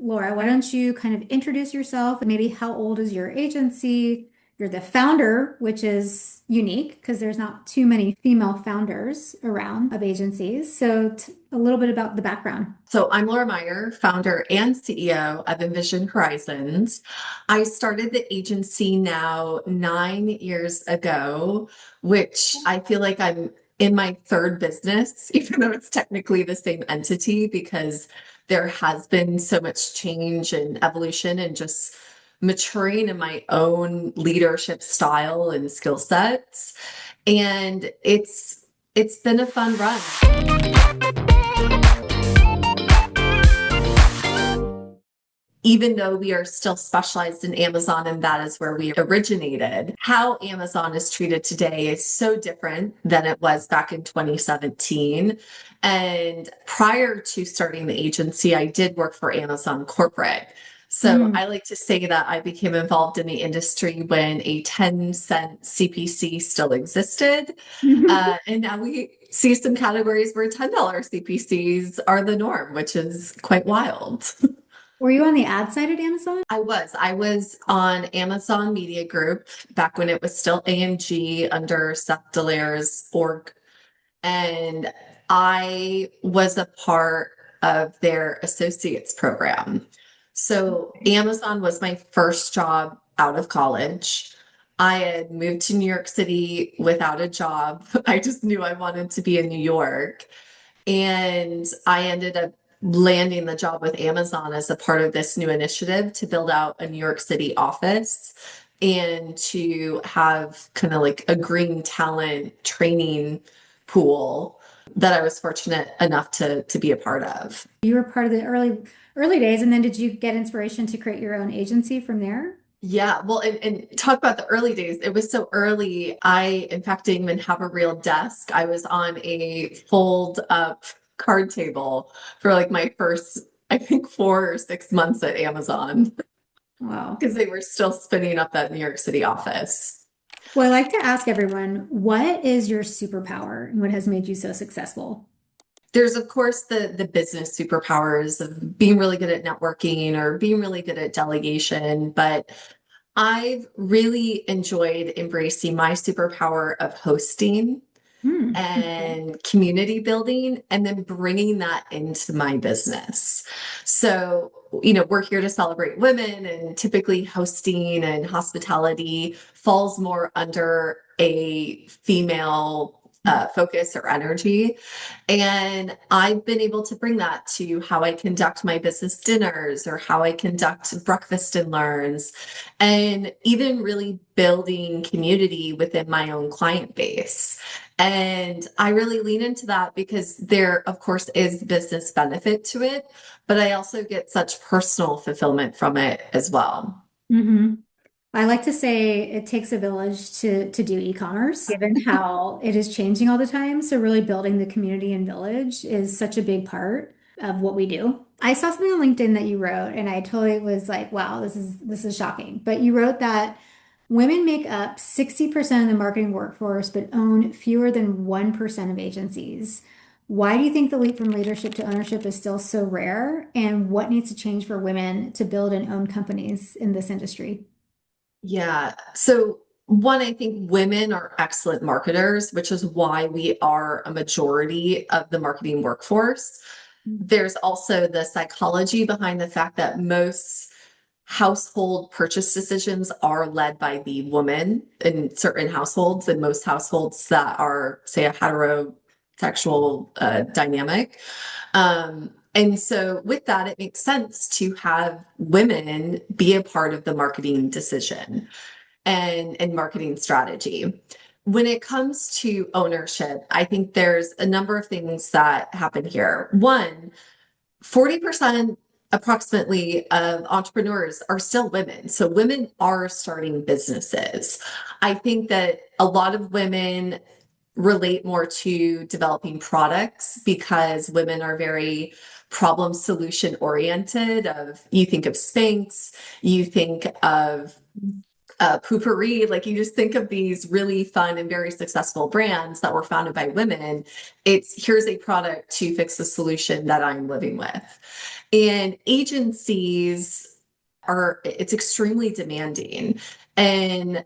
Laura, why don't you kind of introduce yourself and maybe how old is your agency? You're the founder, which is unique because there's not too many female founders around of agencies. So a little bit about the background. So I'm Laura Meyer, founder and CEO of Envision Horizons. I started the agency now 9 years ago, which I feel like I'm in my third business, even though it's technically the same entity, because there has been so much change and evolution and just maturing in my own leadership style and skill sets. And it's been a fun run. Even though we are still specialized in Amazon and that is where we originated, how Amazon is treated today is so different than it was back in 2017. And prior to starting the agency, I did work for Amazon corporate. So Mm. I like to say that I became involved in the industry when a 10-cent CPC still existed. And now we see some categories where $10 CPCs are the norm, which is quite wild. Were you on the ad side at Amazon? I was on Amazon Media Group back when it was still AMG under Seth Dallaire's org. And I was a part of their associates program. So Amazon was my first job out of college. I had moved to New York City without a job. I just knew I wanted to be in New York. And I ended up landing the job with Amazon as a part of this new initiative to build out a New York City office and to have kind of like a green talent training pool that I was fortunate enough to be a part of. You were part of the early days, and then did you get inspiration to create your own agency from there? Yeah, well, and talk about the early days. It was so early. I, in fact, didn't even have a real desk. I was on a fold up card table for like my first, I think, 4 or 6 months at Amazon Wow. because they were still spinning up that New York City office. Well, I like to ask everyone, what is your superpower and what has made you so successful? There's, of course, the business superpowers of being really good at networking or being really good at delegation, but I've really enjoyed embracing my superpower of hosting Okay. and community building and then bringing that into my business. So, we're here to celebrate women and typically hosting and hospitality falls more under a female focus or energy. And I've been able to bring that to how I conduct my business dinners or how I conduct breakfast and learns, and even really building community within my own client base. And I really lean into that because there, of course, is business benefit to it, but I also get such personal fulfillment from it as well. hmm I like to say it takes a village to do e-commerce, given how it is changing all the time. So really building the community and village is such a big part of what we do. I saw something on LinkedIn that you wrote, and I totally was like, wow, this is shocking. But you wrote that women make up 60% of the marketing workforce, but own fewer than 1% of agencies. Why do you think the leap from leadership to ownership is still so rare? And what needs to change for women to build and own companies in this industry? Yeah. So, one, I think women are excellent marketers, which is why we are a majority of the marketing workforce. There's also the psychology behind the fact that most household purchase decisions are led by the woman in certain households, and most households that are, say, a heterosexual dynamic. And so, with that, it makes sense to have women be a part of the marketing decision and marketing strategy. When it comes to ownership, I think there's a number of things that happen here. One, 40% approximately of entrepreneurs are still women. So women are starting businesses. I think that a lot of women relate more to developing products because women are very problem solution oriented. Of you think of Spanx, you think of Poopery, like you just think of these really fun and very successful brands that were founded by women. It's here's a product to fix the solution that I'm living with. And agencies it's extremely demanding. And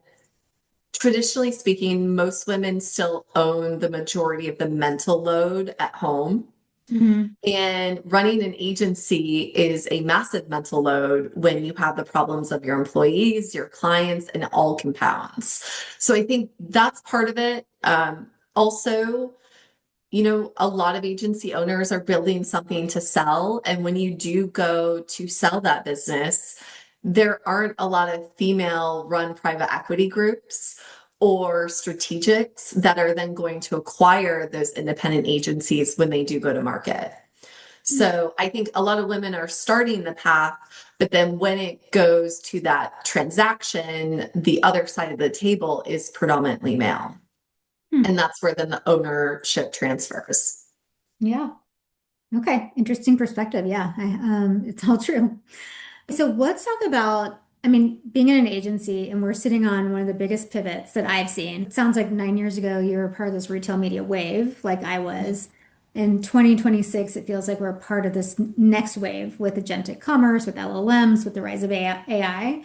traditionally speaking, most women still own the majority of the mental load at home. Hmm. And running an agency is a massive mental load when you have the problems of your employees, your clients, and it all compounds. So I think that's part of it. Also, a lot of agency owners are building something to sell. And when you do go to sell that business, there aren't a lot of female run private equity groups or strategics that are then going to acquire those independent agencies when they do go to market. So I think a lot of women are starting the path, but then when it goes to that transaction, the other side of the table is predominantly male. Hmm. And that's where then the ownership transfers. Yeah. Okay. Interesting perspective. Yeah. It's all true. So let's talk about, I mean, being in an agency and we're sitting on one of the biggest pivots that I've seen. It sounds like 9 years ago you were part of this retail media wave, like I was. In 2026, it feels like we're part of this next wave with agentic commerce, with LLMs, with the rise of AI.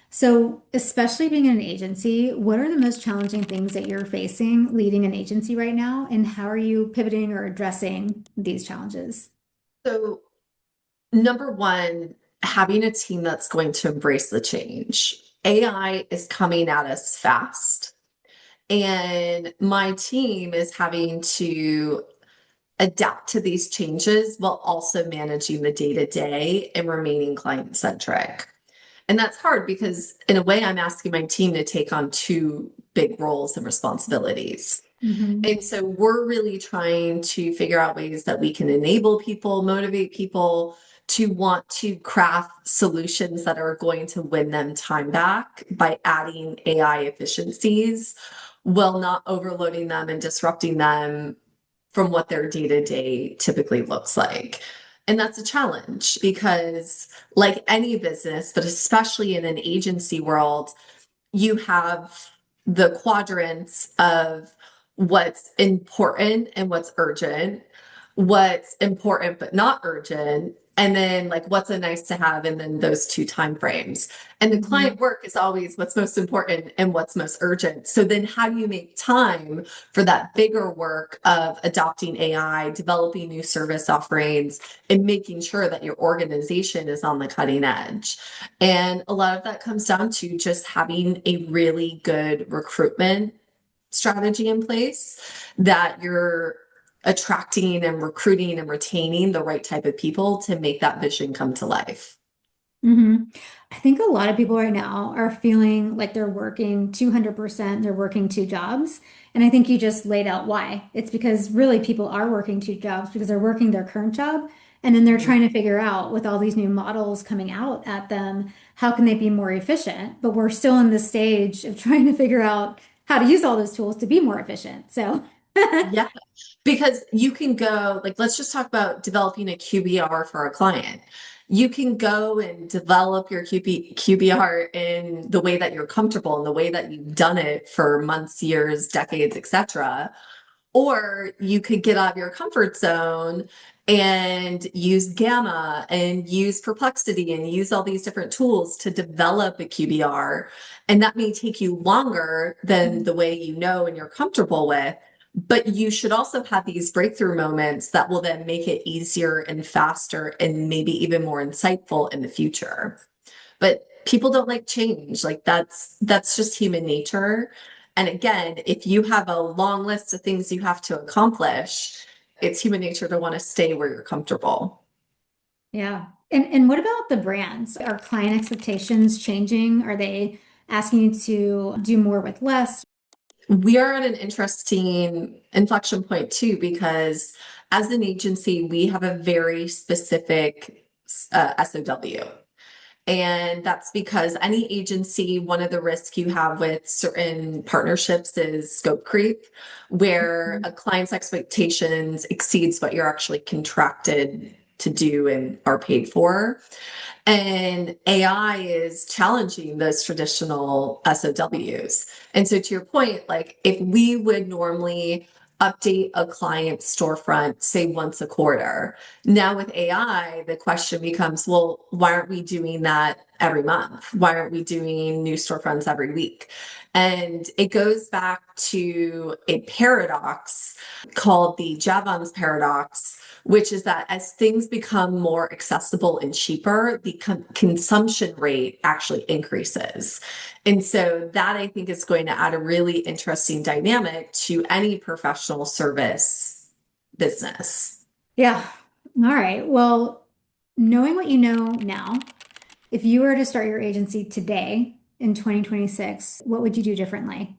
So, especially being in an agency, what are the most challenging things that you're facing leading an agency right now? And how are you pivoting or addressing these challenges? So, number one, having a team that's going to embrace the change. AI is coming at us fast, and my team is having to adapt to these changes while also managing the day to day and remaining client centric. And that's hard because, in a way, I'm asking my team to take on two big roles and responsibilities. Hmm. And so we're really trying to figure out ways that we can enable people, motivate people to want to craft solutions that are going to win them time back by adding AI efficiencies while not overloading them and disrupting them from what their day to day typically looks like. And that's a challenge because, like any business, but especially in an agency world, you have the quadrants of what's important and what's urgent, what's important but not urgent, and then like what's a nice to have, and then those two time frames. And the client work is always what's most important and what's most urgent. So then how do you make time for that bigger work of adopting AI, developing new service offerings, and making sure that your organization is on the cutting edge? And a lot of that comes down to just having a really good recruitment strategy in place, that you're attracting and recruiting and retaining the right type of people to make that vision come to life. Hmm. I think a lot of people right now are feeling like they're working 200%, they're working two jobs. And I think you just laid out why. It's because really people are working two jobs because they're working their current job and then they're trying to figure out with all these new models coming out at them, how can they be more efficient? But we're still in the stage of trying to figure out how to use all those tools to be more efficient. So, Yeah, because you can go, like, let's just talk about developing a QBR for a client. You can go and develop your QBR in the way that you're comfortable, in the way that you've done it for months, years, decades, etc. Or you could get out of your comfort zone and use Gamma and use Perplexity and use all these different tools to develop a QBR. And that may take you longer than the way you know and you're comfortable with. But you should also have these breakthrough moments that will then make it easier and faster and maybe even more insightful in the future. But people don't like change. Like that's just human nature. And again, if you have a long list of things you have to accomplish, it's human nature to want to stay where you're comfortable. yeah. And what about the brands? Are client expectations changing? Are they asking you to do more with less? We are at an interesting inflection point too, because as an agency, we have a very specific SOW. And that's because any agency, one of the risks you have with certain partnerships is scope creep, where a client's expectations exceeds what you're actually contracted to do and are paid for. And AI is challenging those traditional SOWs. And so to your point, like if we would normally update a client's storefront, say once a quarter. Now with AI, the question becomes, well, why aren't we doing that every month? Why aren't we doing new storefronts every week? And it goes back to a paradox called the Jevons paradox, which is that as things become more accessible and cheaper, the consumption rate actually increases. And so that I think is going to add a really interesting dynamic to any professional service business. Yeah. All right. Well, knowing what you know now, if you were to start your agency today in 2026, what would you do differently?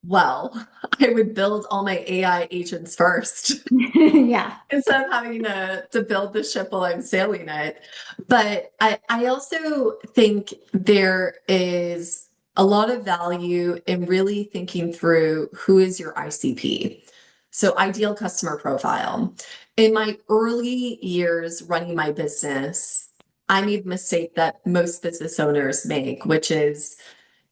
Well, I would build all my AI agents first Yeah. instead of having to build the ship while I'm sailing it. But I also think there is a lot of value in really thinking through who is your ICP. So, ideal customer profile. In my early years running my business, I made a mistake that most business owners make, which is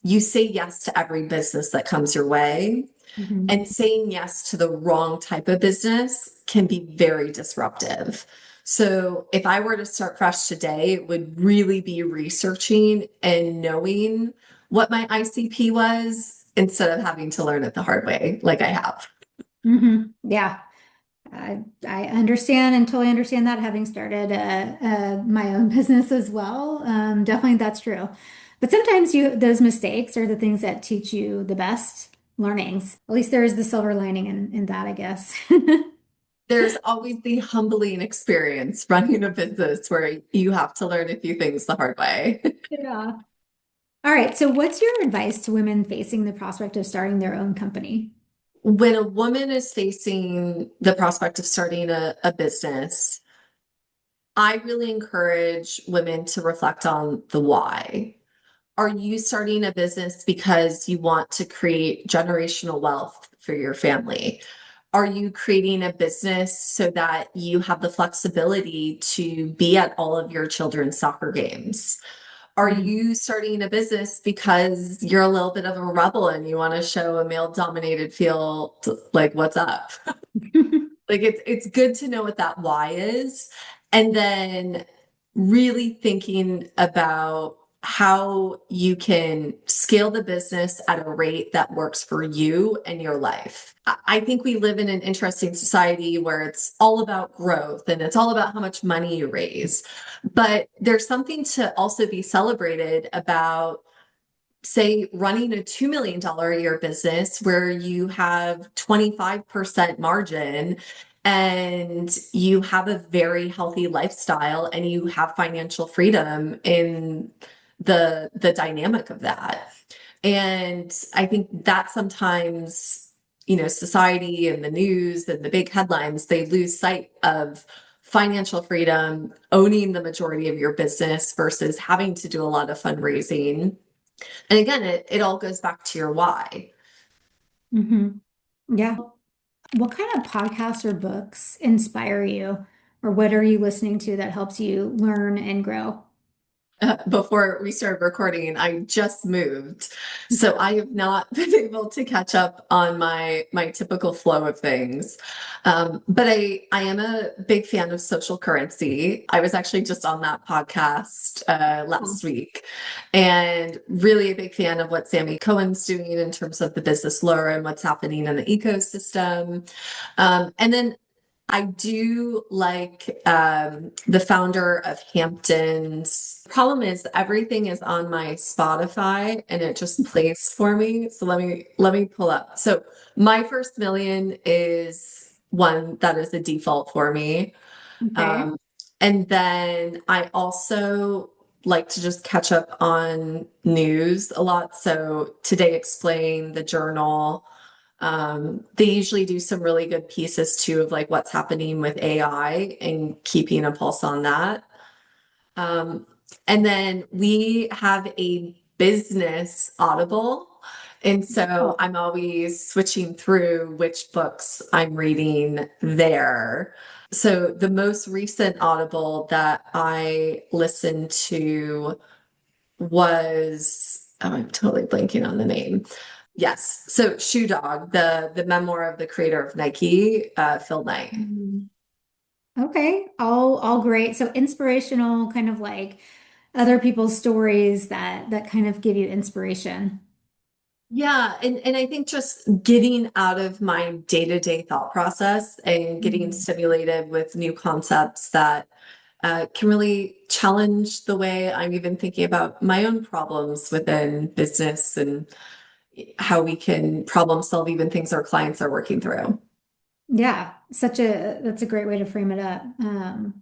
you say yes to every business that comes your way. Mhm. And saying yes to the wrong type of business can be very disruptive. So if I were to start fresh today, it would really be researching and knowing what my ICP was instead of having to learn it the hard way, like I have. Yeah. I understand and totally understand that having started my own business as well. Definitely that's true. But sometimes those mistakes are the things that teach you the best learnings. At least there is the silver lining in that, I guess. There's always the humbling experience running a business where you have to learn a few things the hard way. Yeah. All right. So what's your advice to women facing the prospect of starting their own company? When a woman is facing the prospect of starting a business, I really encourage women to reflect on the why. Are you starting a business because you want to create generational wealth for your family? Are you creating a business so that you have the flexibility to be at all of your children's soccer games? Are Mhm. you starting a business because you're a little bit of a rebel and you want to show a male dominated field like what's up? Like it's good to know what that why is, and then really thinking about how you can scale the business at a rate that works for you and your life. I think we live in an interesting society where it's all about growth and it's all about how much money you raise. But there's something to also be celebrated about, say, running a $2 million a year business where you have 25% margin and you have a very healthy lifestyle and you have financial freedom in the dynamic of that. And I think that sometimes, society and the news and the big headlines, they lose sight of financial freedom, owning the majority of your business versus having to do a lot of fundraising. And again, it all goes back to your why. hmm Yeah. What kind of podcasts or books inspire you, or what are you listening to that helps you learn and grow? Before we started recording, I just moved. Okay. So I have not been able to catch up on my typical flow of things. But I am a big fan of social currency. I was actually just on that podcast last week and really a big fan of what Sammy Cohen's doing in terms of the business lure and what's happening in the ecosystem. And then I do like the founder of Hamptons. Problem is everything is on my Spotify and it just plays for me. So let me pull up. So my first million is one that is a default for me. Okay. Um, and then I also like to just catch up on news a lot. So Today Explain, the Journal. They usually do some really good pieces too of like what's happening with AI and keeping a pulse on that. Um, and then we have a business Audible. And so Oh. I'm always switching through which books I'm reading there. So the most recent Audible that I listened to was, oh, I'm totally blanking on the name. Yes. So Shoe Dog, the memoir of the creator of Nike, Phil Knight. Mm. Okay, all great. So inspirational, kind of like other people's stories that kind of give you inspiration. Yeah, and I think just getting out of my day-to-day thought process and getting Mm. stimulated with new concepts that can really challenge the way I'm even thinking about my own problems within business and how we can problem solve even things our clients are working through. Yeah, that's a great way to frame it up.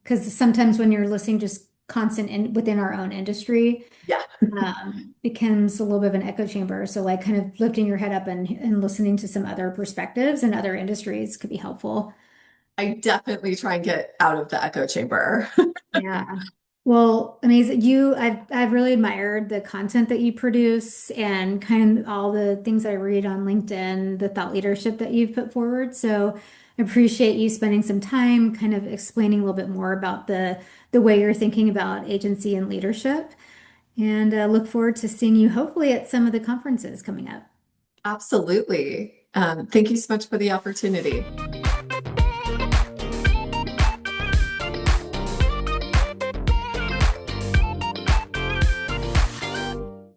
Because sometimes when you're listening just constant within our own industry, Yeah, becomes a little bit of an echo chamber. So like kind of lifting your head up and listening to some other perspectives and other industries could be helpful. I definitely try and get out of the echo chamber. Yeah. Well, amazing. I've really admired the content that you produce and kind of all the things I read on LinkedIn, the thought leadership that you've put forward. So I appreciate you spending some time kind of explaining a little bit more about the way you're thinking about agency and leadership. And look forward to seeing you hopefully at some of the conferences coming up. Absolutely. Thank you so much for the opportunity.